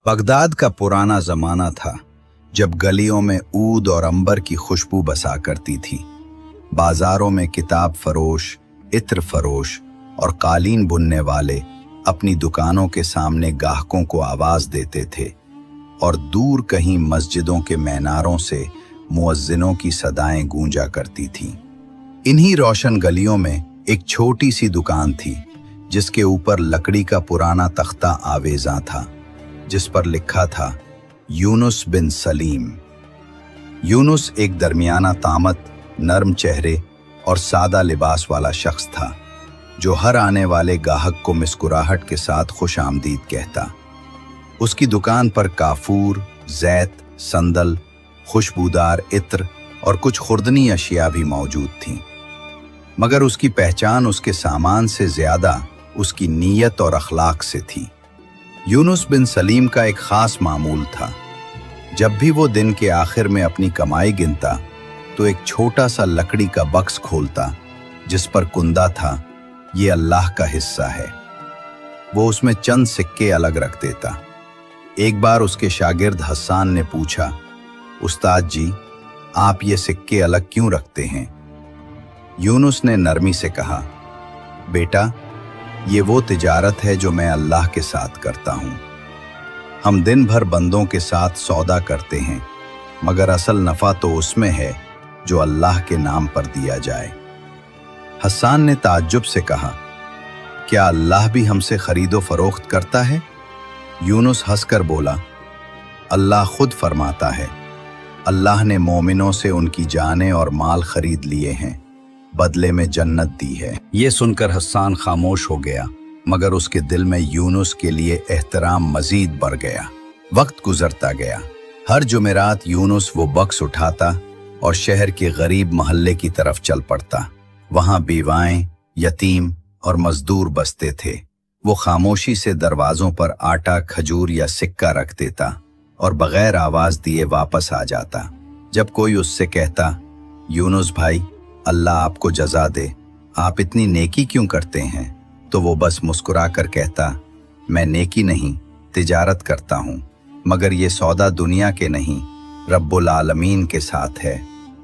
Baghdad का पुराना जमाना था जब गलियों में ऊद और अंबर की खुशबू बसा करती थी। बाजारों में किताब फरोश, इत्र फरोश और कालीन बुनने वाले अपनी दुकानों के सामने ग्राहकों को आवाज देते थे और दूर कहीं मस्जिदों के मीनारों से मुअज्जिनों की सदाएं गूंजा करती थीं। इन्हीं रोशन गलियों में एक छोटी सी दुकान थी जिसके ऊपर लकड़ी का पुराना तख्ता आवेजा था, जिस पर लिखा था यूनुस बिन सलीम। यूनुस एक दरमियाना तामत, नर्म चेहरे और सादा लिबास वाला शख्स था जो हर आने वाले गाहक को मुस्कुराहट के साथ खुश आमदीद कहता। उसकी दुकान पर काफूर, जैत, संदल, खुशबूदार इत्र और कुछ खुर्दनी अशिया भी मौजूद थीं। मगर उसकी पहचान उसके सामान से ज्यादा उसकी नीयत और अखलाक से थी। यूनुस बिन सलीम का एक खास मामूल था। जब भी वो दिन के आखिर में अपनी कमाई गिनता तो एक छोटा सा लकड़ी का बक्स खोलता जिस पर कुंदा था, ये अल्लाह का हिस्सा है। वो उसमें चंद सिक्के अलग रख देता। एक बार उसके शागिर्द हस्सान ने पूछा, उस्ताद जी, आप ये सिक्के अलग क्यों रखते हैं? यूनुस ने नरमी से कहा, बेटा, ये वो तिजारत है जो मैं अल्लाह के साथ करता हूँ। हम दिन भर बंदों के साथ सौदा करते हैं, मगर असल नफ़ा तो उसमें है जो अल्लाह के नाम पर दिया जाए। हस्सान ने ताज्जुब से कहा, क्या अल्लाह भी हमसे खरीदो फरोख्त करता है? यूनुस हंसकर बोला, अल्लाह खुद फरमाता है, अल्लाह ने मोमिनों से उनकी जानें और माल खरीद लिए हैं, बदले में जन्नत दी है। ये सुनकर हस्सान खामोश हो गया, मगर उसके दिल में यूनुस के लिए एहतराम मजीद बढ़ गया। वक्त गुजरता गया। हर जुमेरात यूनुस वो बक्स उठाता और शहर के गरीब मोहल्ले की तरफ चल पड़ता। वहां बीवाएं, यतीम और मजदूर बसते थे। वो खामोशी से दरवाजों पर आटा, खजूर या सिक्का रख देता और बगैर आवाज दिए वापस आ जाता। जब कोई उससे कहता, यूनुस भाई, अल्लाह आपको जजा दे, आप इतनी नेकी क्यों करते हैं? तो वो बस मुस्कुरा कर कहता, मैं नेकी नहीं, तिजारत करता हूँ, मगर ये सौदा दुनिया के नहीं, रब्बुल आलमीन के साथ है।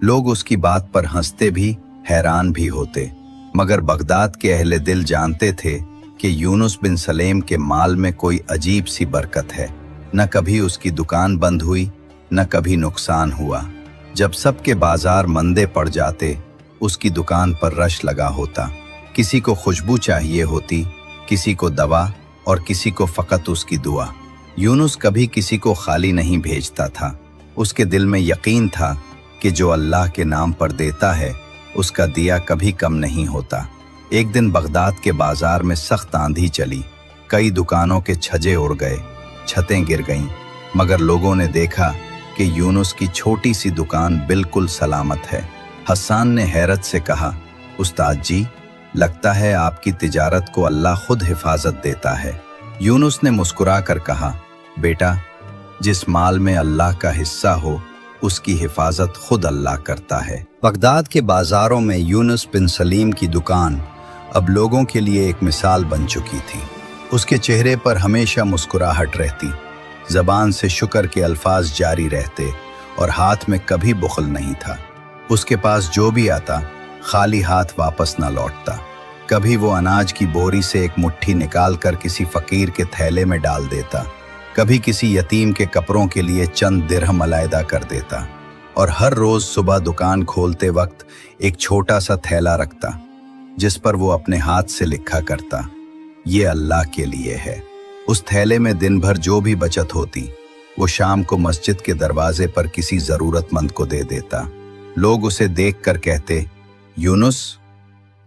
लोग उसकी बात पर हंसते भी, हैरान भी होते, मगर बगदाद के अहले दिल जानते थे कि यूनुस बिन सलीम के माल में कोई अजीब सी बरकत है। न कभी उसकी दुकान बंद हुई, न कभी नुकसान हुआ। जब सबके बाजार मंदे पड़ जाते, उसकी दुकान पर रश लगा होता। किसी को खुशबू चाहिए होती, किसी को दवा और किसी को फकत उसकी दुआ। यूनुस कभी किसी को खाली नहीं भेजता था। उसके दिल में यकीन था कि जो अल्लाह के नाम पर देता है, उसका दिया कभी कम नहीं होता। एक दिन बगदाद के बाजार में सख्त आंधी चली। कई दुकानों के छज्जे उड़ गए, छतें गिर गईं, मगर लोगों ने देखा कि यूनुस की छोटी सी दुकान बिल्कुल सलामत है। हस्सान ने हैरत से कहा, उस्ताद जी, लगता है आपकी तिजारत को अल्लाह खुद हिफाजत देता है। यूनुस ने मुस्कुरा कर कहा, बेटा, जिस माल में अल्लाह का हिस्सा हो, उसकी हिफाजत खुद अल्लाह करता है। बगदाद के बाजारों में यूनुस बिन सलीम की दुकान अब लोगों के लिए एक मिसाल बन चुकी थी। उसके चेहरे पर हमेशा मुस्कुराहट रहती, जबान से शुक्र के अल्फाज जारी रहते और हाथ में कभी बुखल नहीं था। उसके पास जो भी आता, खाली हाथ वापस न लौटता। कभी वो अनाज की बोरी से एक मुट्ठी निकाल कर किसी फकीर के थैले में डाल देता, कभी किसी यतीम के कपड़ों के लिए चंद दिरहम अलैदा कर देता, और हर रोज सुबह दुकान खोलते वक्त एक छोटा सा थैला रखता जिस पर वो अपने हाथ से लिखा करता, ये अल्लाह के लिए है। उस थैले में दिन भर जो भी बचत होती, वो शाम को मस्जिद के दरवाजे पर किसी जरूरतमंद को दे देता। लोग उसे देखकर कहते, यूनुस,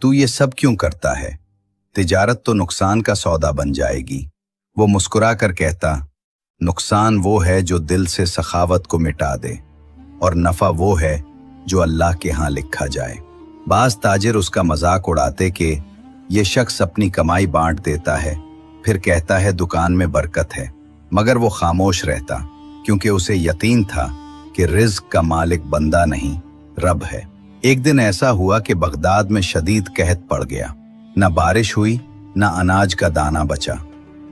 तू ये सब क्यों करता है? तिजारत तो नुकसान का सौदा बन जाएगी। वो मुस्कुरा कर कहता, नुकसान वो है जो दिल से सखावत को मिटा दे, और नफा वो है जो अल्लाह के यहाँ लिखा जाए। बाज ताजिर उसका मजाक उड़ाते कि ये शख्स अपनी कमाई बांट देता है, फिर कहता है दुकान में बरकत है, मगर वो खामोश रहता क्योंकि उसे यकीन था कि रिज्क का मालिक बंदा नहीं, रब है। एक दिन ऐसा हुआ कि बगदाद में शदीद कहत पड़ गया। न बारिश हुई, न अनाज का दाना बचा।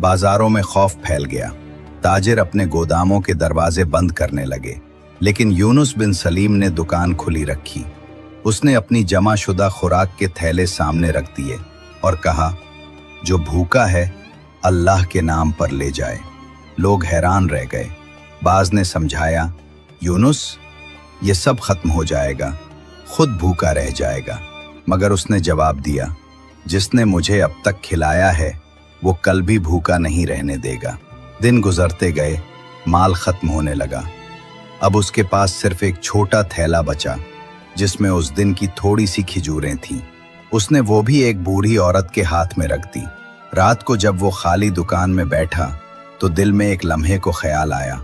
बाजारों में खौफ फैल गया। ताजिर अपने गोदामों के दरवाजे बंद करने लगे, लेकिन यूनुस बिन सलीम ने दुकान खुली रखी। उसने अपनी जमाशुदा खुराक के थैले सामने रख दिए और कहा, जो भूखा है अल्लाह के नाम पर ले जाए। लोग हैरान रह गए। बाज ने समझाया, यूनुस, ये सब खत्म हो जाएगा, खुद भूखा रह जाएगा। मगर उसने जवाब दिया, जिसने मुझे अब तक खिलाया है वो कल भी भूखा नहीं रहने देगा। दिन गुजरते गए, माल खत्म होने लगा। अब उसके पास सिर्फ एक छोटा थैला बचा जिसमें उस दिन की थोड़ी सी खिजूरें थीं। उसने वो भी एक बूढ़ी औरत के हाथ में रख दी। रात को जब वो खाली दुकान में बैठा तो दिल में एक लम्हे को ख्याल आया,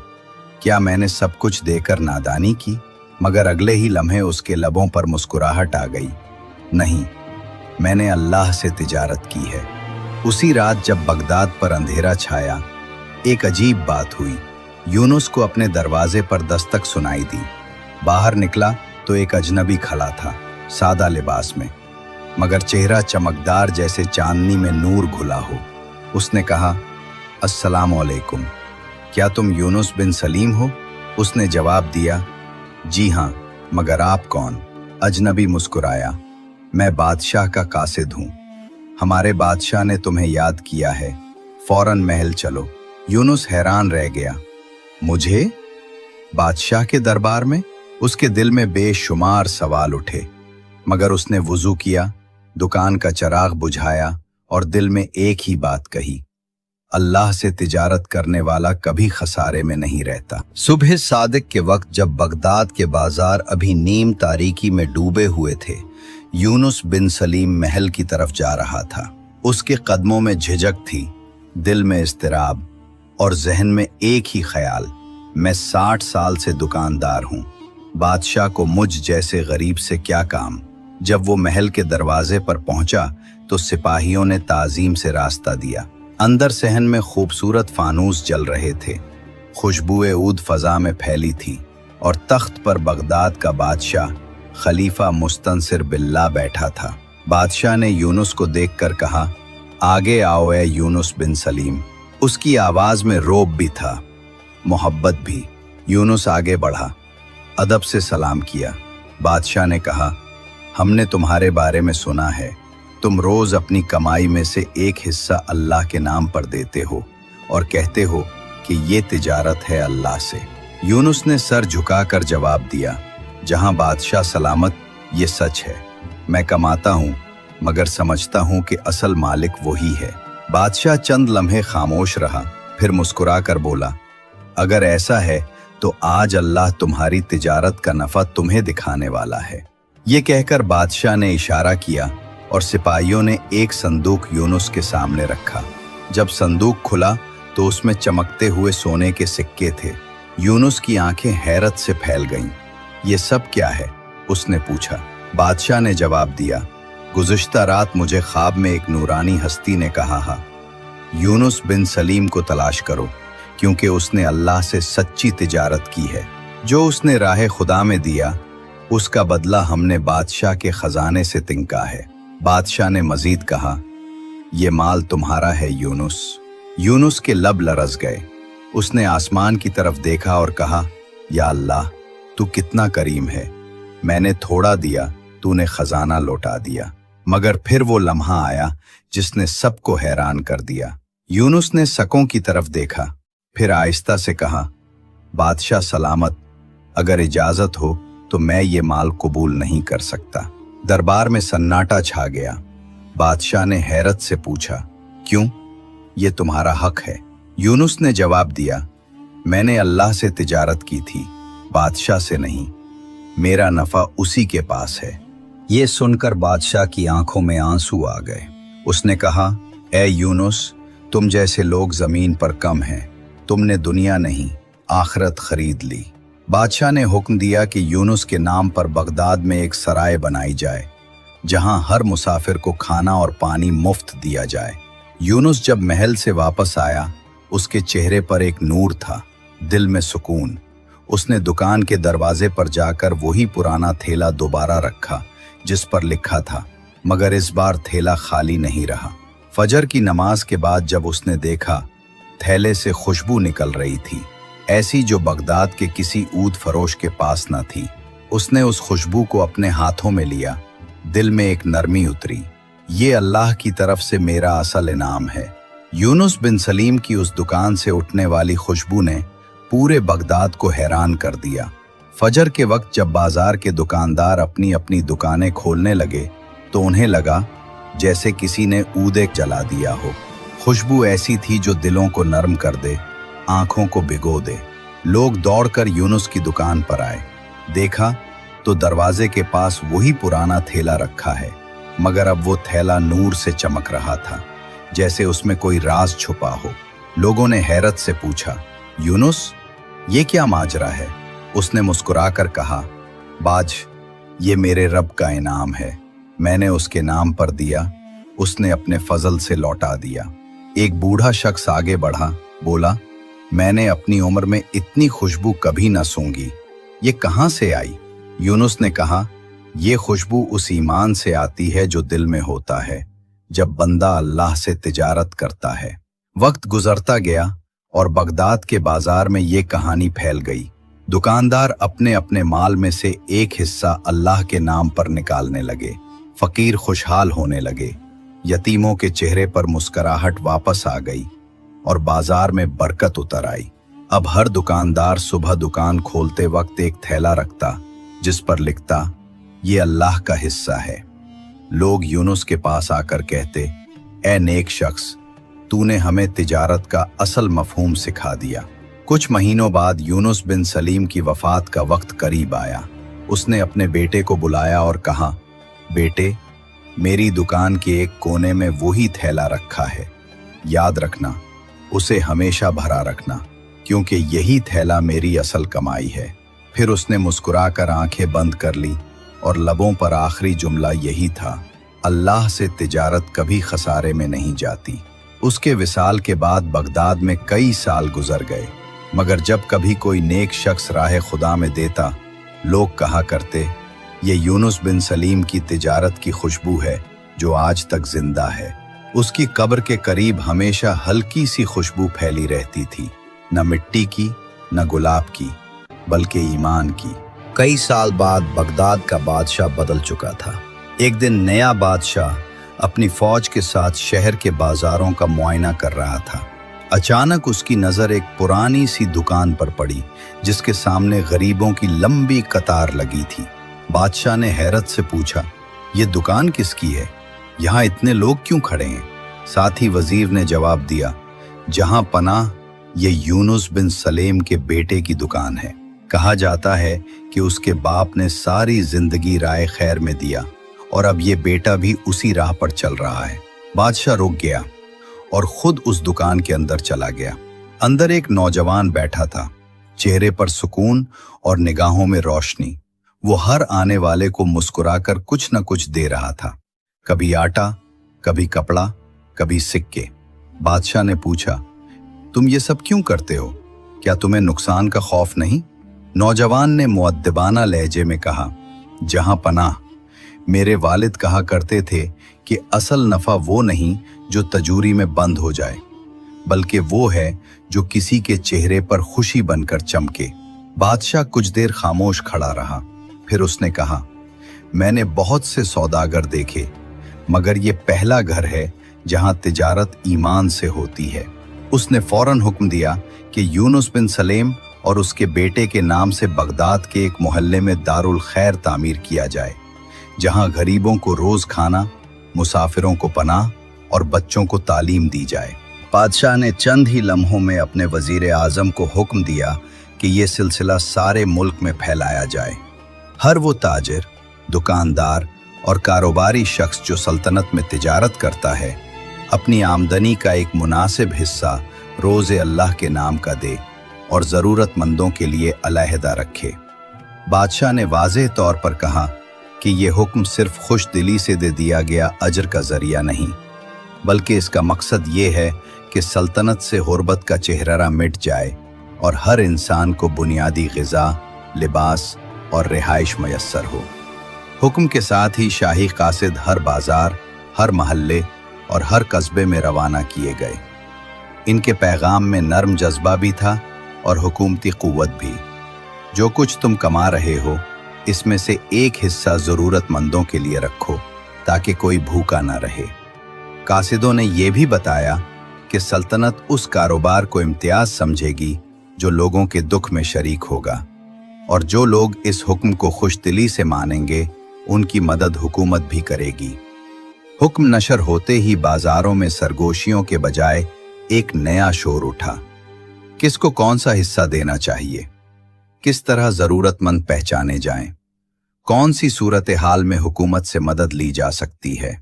क्या मैंने सब कुछ देकर नादानी की? मगर अगले ही लम्हे उसके लबों पर मुस्कुराहट आ गई, नहीं, मैंने अल्लाह से तिजारत की है। उसी रात जब बगदाद पर अंधेरा छाया, एक अजीब बात हुई। यूनुस को अपने दरवाजे पर दस्तक सुनाई दी। बाहर निकला तो एक अजनबी खड़ा था, सादा लिबास में, मगर चेहरा चमकदार जैसे चांदनी में नूर घुला हो। उसने कहा, अस्सलाम वालेकुम, क्या तुम यूनुस बिन सलीम हो? उसने जवाब दिया, जी हाँ, मगर आप कौन? अजनबी मुस्कुराया, मैं बादशाह का कासिद हूँ। हमारे बादशाह ने तुम्हें याद किया है, फौरन महल चलो। यूनुस हैरान रह गया, मुझे? बादशाह के दरबार में? उसके दिल में बेशुमार सवाल उठे, मगर उसने वुजू किया, दुकान का चिराग बुझाया और दिल में एक ही बात कही, अल्लाह से तिजारत करने वाला कभी खसारे में नहीं रहता। सुबह सादिक के वक्त जब बगदाद के बाजार अभी नीम तारीकी में डूबे हुए थे, यूनुस बिन सलीम महल की तरफ जा रहा था। उसके कदमों में झिझक थी, दिल में इस्तिराब और जहन में एक ही ख्याल, मैं 60 साल से दुकानदार हूँ, बादशाह को मुझ जैसे गरीब से क्या काम। जब वो महल के दरवाजे पर पहुंचा तो सिपाहियों ने ताजीम से रास्ता दिया। अंदर सहन में खूबसूरत फानूस जल रहे थे, खुशबुए ऊद फजा में फैली थी और तख्त पर बगदाद का बादशाह खलीफा मुस्तनसिर बिल्ला बैठा था। बादशाह ने यूनुस को देखकर कहा, आगे आओ ए यूनुस बिन सलीम। उसकी आवाज में रोब भी था, मोहब्बत भी। यूनुस आगे बढ़ा, अदब से सलाम किया। बादशाह ने कहा, हमने तुम्हारे बारे में सुना है, तुम रोज अपनी कमाई में से एक हिस्सा अल्लाह के नाम पर देते हो और कहते हो कि ये तिजारत है अल्लाह से। यूनुस ने सर झुकाकर जवाब दिया, जहां बादशाह सलामत, ये सच है। मैं कमाता हूँ मगर समझता हूँ कि असल मालिक वही है। बादशाह चंद लम्हे खामोश रहा, फिर मुस्कुराकर बोला, अगर ऐसा है तो आज अल्लाह तुम्हारी तिजारत का नफा तुम्हें दिखाने वाला है। ये कहकर बादशाह ने इशारा किया और सिपाहियों ने एक संदूक यूनुस के सामने रखा। जब संदूक खुला तो उसमें चमकते हुए सोने के सिक्के थे। यूनुस की आंखें हैरत से फैल गईं। ये सब क्या है? उसने पूछा। बादशाह ने जवाब दिया, गुज़िश्ता रात मुझे ख्वाब में एक नूरानी हस्ती ने कहा है, यूनुस बिन सलीम को तलाश करो, क्योंकि उसने अल्लाह से सच्ची तिजारत की है। जो उसने राह खुदा में दिया उसका बदला हमने बादशाह के खजाने से तिनका है। बादशाह ने मजीद कहा, ये माल तुम्हारा है यूनुस। यूनुस के लब लरज़ गए। उसने आसमान की तरफ देखा और कहा, या अल्लाह, तू कितना करीम है, मैंने थोड़ा दिया, तूने खजाना लौटा दिया। मगर फिर वो लम्हा आया जिसने सबको हैरान कर दिया। यूनुस ने सकों की तरफ देखा, फिर आहिस्ता से कहा, बादशाह सलामत, अगर इजाजत हो तो मैं ये माल कबूल नहीं कर सकता। दरबार में सन्नाटा छा गया। बादशाह ने हैरत से पूछा, क्यों? ये तुम्हारा हक है। यूनुस ने जवाब दिया, मैंने अल्लाह से तिजारत की थी, बादशाह से नहीं। मेरा नफा उसी के पास है। ये सुनकर बादशाह की आंखों में आंसू आ गए। उसने कहा, ए यूनुस, तुम जैसे लोग जमीन पर कम हैं। तुमने दुनिया नहीं, आखिरत खरीद ली। बादशाह ने हुक्म दिया कि यूनुस के नाम पर बगदाद में एक सराय बनाई जाए, जहां हर मुसाफिर को खाना और पानी मुफ्त दिया जाए। यूनुस जब महल से वापस आया, उसके चेहरे पर एक नूर था, दिल में सुकून। उसने दुकान के दरवाजे पर जाकर वही पुराना थैला दोबारा रखा जिस पर लिखा था, मगर इस बार थैला खाली नहीं रहा। फजर की नमाज के बाद जब उसने देखा थैले से खुशबू निकल रही थी, ऐसी जो बगदाद के किसी ऊद फरोश के पास न थी। उसने उस खुशबू को अपने हाथों में लिया। दिल में एक नरमी उतरी, ये अल्लाह की तरफ से मेरा असल इनाम है। यूनुस बिन सलीम की उस दुकान से उठने वाली खुशबू ने पूरे बगदाद को हैरान कर दिया। फजर के वक्त जब बाजार के दुकानदार अपनी अपनी दुकानें खोलने लगे तो उन्हें लगा जैसे किसी ने ऊद जला दिया हो। खुशबू ऐसी थी जो दिलों को नरम कर दे, आंखों को भिगो दे। लोग दौड़कर यूनुस की दुकान पर आए। देखा तो दरवाजे के पास वही पुराना थैला रखा है, मगर अब वो थैला नूर से चमक रहा था, जैसे उसमें कोई राज छुपा हो। लोगों ने हैरत से पूछा, यूनुस, ये क्या माजरा है? उसने मुस्कुराकर कहा, बाज, ये मेरे रब का इनाम है। मैंने उसके नाम पर दिया, उसने अपने फजल से लौटा दिया। एक बूढ़ा शख्स आगे बढ़ा, बोला, मैंने अपनी उम्र में इतनी खुशबू कभी न सूंघी, ये कहाँ से आई? यूनुस ने कहा, ये खुशबू उस ईमान से आती है जो दिल में होता है, जब बंदा अल्लाह से तिजारत करता है। वक्त गुजरता गया और बगदाद के बाजार में ये कहानी फैल गई। दुकानदार अपने अपने माल में से एक हिस्सा अल्लाह के नाम पर निकालने लगे। फकीर खुशहाल होने लगे। यतीमों के चेहरे पर मुस्कुराहट वापस आ गई और बाजार में बरकत उतर आई। अब हर दुकानदार सुबह दुकान खोलते वक्त एक थैला रखता जिस पर लिखता, ये अल्लाह का हिस्सा है। लोग यूनुस के पास आकर कहते, ए नेक शख्स, तूने हमें तिजारत का असल मफहूम सिखा दिया। कुछ महीनों बाद यूनुस बिन सलीम की वफात का वक्त करीब आया। उसने अपने बेटे को बुलाया और कहा, बेटे, मेरी दुकान के एक कोने में वही थैला रखा है, याद रखना, उसे हमेशा भरा रखना, क्योंकि यही थैला मेरी असल कमाई है। फिर उसने मुस्कुराकर आंखें बंद कर ली और लबों पर आखिरी जुमला यही था, अल्लाह से तिजारत कभी खसारे में नहीं जाती। उसके विसाल के बाद बगदाद में कई साल गुजर गए, मगर जब कभी कोई नेक शख्स राह खुदा में देता, लोग कहा करते, ये यूनुस बिन सलीम की तिजारत की खुशबू है जो आज तक जिंदा है। उसकी कब्र के करीब हमेशा हल्की सी खुशबू फैली रहती थी, न मिट्टी की, न गुलाब की, बल्कि ईमान की। कई साल बाद बगदाद का बादशाह बदल चुका था। एक दिन नया बादशाह अपनी फौज के साथ शहर के बाजारों का मुआयना कर रहा था। अचानक उसकी नज़र एक पुरानी सी दुकान पर पड़ी जिसके सामने गरीबों की लंबी कतार लगी थी। बादशाह ने हैरत से पूछा, ये दुकान किसकी है? यहाँ इतने लोग क्यों खड़े हैं? साथ ही वजीर ने जवाब दिया, जहाँ पनाह, ये यूनुस बिन सलीम के बेटे की दुकान है। कहा जाता है कि उसके बाप ने सारी जिंदगी राय खैर में दिया और अब ये बेटा भी उसी राह पर चल रहा है। बादशाह रुक गया और खुद उस दुकान के अंदर चला गया। अंदर एक नौजवान बैठा था, चेहरे पर सुकून और निगाहों में रोशनी। वो हर आने वाले को मुस्कुराकर कुछ न कुछ दे रहा था, कभी आटा, कभी कपड़ा, कभी सिक्के। बादशाह ने पूछा, तुम ये सब क्यों करते हो? क्या तुम्हें नुकसान का खौफ नहीं? नौजवान ने मुअद्दिबाना लहजे में कहा, जहां पनाह, मेरे वालिद कहा करते थे कि असल नफा वो नहीं जो तजूरी में बंद हो जाए, बल्कि वो है जो किसी के चेहरे पर खुशी बनकर चमके। बादशाह कुछ देर खामोश खड़ा रहा, फिर उसने कहा, मैंने बहुत से सौदागर देखे, मगर ये पहला घर है जहां तिजारत ईमान से होती है। उसने फौरन हुक्म दिया कि यूनुस बिन सलीम और उसके बेटे के नाम से बगदाद के एक मोहल्ले में दारुल खैर तामीर किया जाए, जहां गरीबों को रोज खाना, मुसाफिरों को पनाह और बच्चों को तालीम दी जाए। बादशाह ने चंद ही लम्हों में अपने वजीर आजम को हुक्म दिया कि ये सिलसिला सारे मुल्क में फैलाया जाए। हर वो ताजिर, दुकानदार और कारोबारी शख्स जो सल्तनत में तिजारत करता है, अपनी आमदनी का एक मुनासिब हिस्सा रोज़े अल्लाह के नाम का दे और ज़रूरतमंदों के लिए अलहदा रखे। बादशाह ने वाज़ेह तौर पर कहा कि ये हुक्म सिर्फ खुश दिली से दे दिया गया अजर का ज़रिया नहीं, बल्कि इसका मकसद ये है कि सल्तनत से गुर्बत का चेहरा मिट जाए और हर इंसान को बुनियादी ग़िज़ा, लिबास और रिहाइश मयस्सर हो। हुक्म के साथ ही शाही कासिद हर बाज़ार, हर महल्ले और हर कस्बे में रवाना किए गए। इनके पैगाम में नर्म जज्बा भी था और हुकूमती कुव्वत भी। जो कुछ तुम कमा रहे हो, इसमें से एक हिस्सा ज़रूरतमंदों के लिए रखो ताकि कोई भूखा ना रहे। कासिदों ने यह भी बताया कि सल्तनत उस कारोबार को इम्तियाज समझेगी जो लोगों के दुख में शरीक होगा, और जो लोग इस हुक्म को खुशदिली से मानेंगे उनकी मदद हुकूमत भी करेगी। हुक्म नशर होते ही बाजारों में सरगोशियों के बजाय एक नया शोर उठा। किसको कौन सा हिस्सा देना चाहिए, किस तरह जरूरतमंद पहचाने जाएं, कौन सी सूरत हाल में हुकूमत से मदद ली जा सकती है।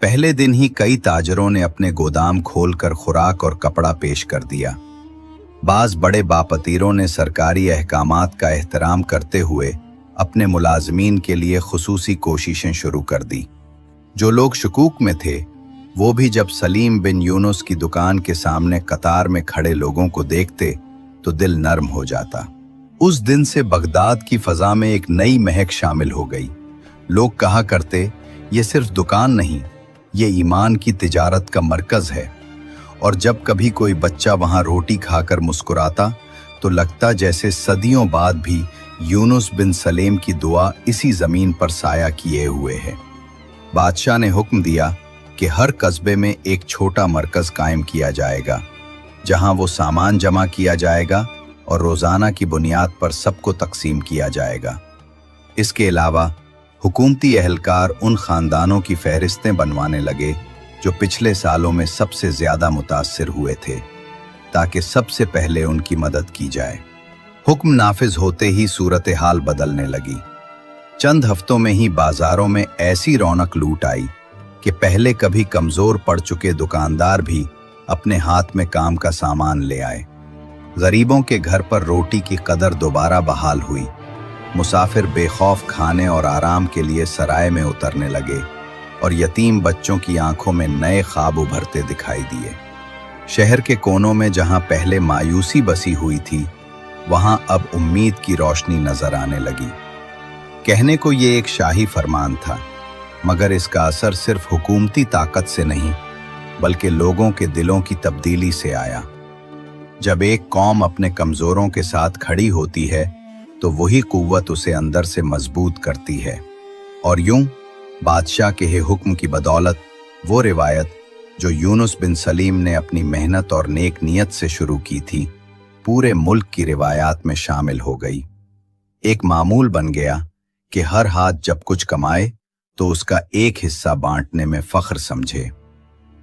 पहले दिन ही कई ताजरों ने अपने गोदाम खोलकर खुराक और कपड़ा पेश कर दिया। बाज बड़े बापतीरों ने सरकारी अहकामात का एहतराम करते हुए अपने मुलाजमीन के लिए खुसूसी कोशिशें शुरू कर दी। जो लोग शकूक में थे वो भी जब सलीम बिन यूनुस की दुकान के सामने कतार में खड़े लोगों को देखते तो दिल नर्म हो जाता। उस दिन से बगदाद की फजा में एक नई महक शामिल हो गई। लोग कहा करते, ये सिर्फ दुकान नहीं, ये ईमान की तिजारत का मरकज है। और जब कभी कोई बच्चा वहां रोटी खाकर मुस्कुराता तो लगता जैसे सदियों बाद भी यूनुस बिन सलेम की दुआ इसी जमीन पर साया किए हुए है। बादशाह ने हुक्म दिया कि हर कस्बे में एक छोटा मरकज कायम किया जाएगा, जहां वो सामान जमा किया जाएगा और रोजाना की बुनियाद पर सबको तकसीम किया जाएगा। इसके अलावा हुकूमती एहलकार उन खानदानों की फहरिस्तें बनवाने लगे जो पिछले सालों में सबसे ज्यादा मुतासिर हुए थे, ताकि सबसे पहले उनकी मदद की जाए। हुक्म नाफिज होते ही सूरत हाल बदलने लगी। चंद हफ्तों में ही बाजारों में ऐसी रौनक लूट आई कि पहले कभी कमजोर पड़ चुके दुकानदार भी अपने हाथ में काम का सामान ले आए। गरीबों के घर पर रोटी की कदर दोबारा बहाल हुई। मुसाफिर बेखौफ खाने और आराम के लिए सराय में उतरने लगे और यतीम बच्चों की आंखों में नए ख्वाब उभरते दिखाई दिए। शहर के कोनों में जहां पहले मायूसी बसी हुई थी, वहां अब उम्मीद की रोशनी नजर आने लगी। कहने को ये एक शाही फरमान था, मगर इसका असर सिर्फ हुकूमती ताकत से नहीं बल्कि लोगों के दिलों की तब्दीली से आया। जब एक कौम अपने कमजोरों के साथ खड़ी होती है तो वही कुव्वत उसे अंदर से मजबूत करती है। और यूं बादशाह के हुक्म की बदौलत वो रिवायत जो यूनुस बिन सलीम ने अपनी मेहनत और नेक नियत से शुरू की थी, पूरे मुल्क की रिवायात में शामिल हो गई। एक मामूल बन गया कि हर हाथ जब कुछ कमाए तो उसका एक हिस्सा बांटने में फख्र समझे।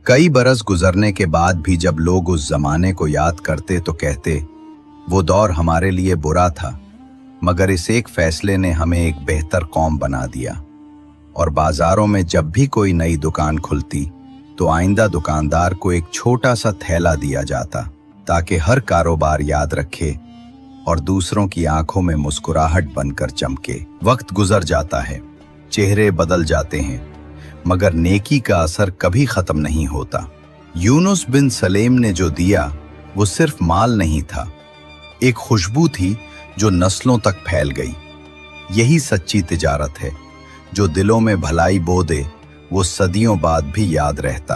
कई बरस गुजरने के बाद भी जब लोग उस जमाने को याद करते तो कहते, वो दौर हमारे लिए बुरा था, मगर इस एक फैसले ने हमें एक बेहतर कौम बना दिया। और बाजारों में जब भी कोई नई दुकान खुलती तो आइंदा दुकानदार को एक छोटा सा थैला दिया जाता, ताकि हर कारोबार याद रखे और दूसरों की आंखों में मुस्कुराहट बनकर चमके। वक्त गुजर जाता है, चेहरे बदल जाते हैं, मगर नेकी का असर कभी खत्म नहीं होता। यूनुस बिन सलेम ने जो दिया वो सिर्फ माल नहीं था, एक खुशबू थी जो नस्लों तक फैल गई। यही सच्ची तिजारत है, जो दिलों में भलाई बो दे वो सदियों बाद भी याद रहता।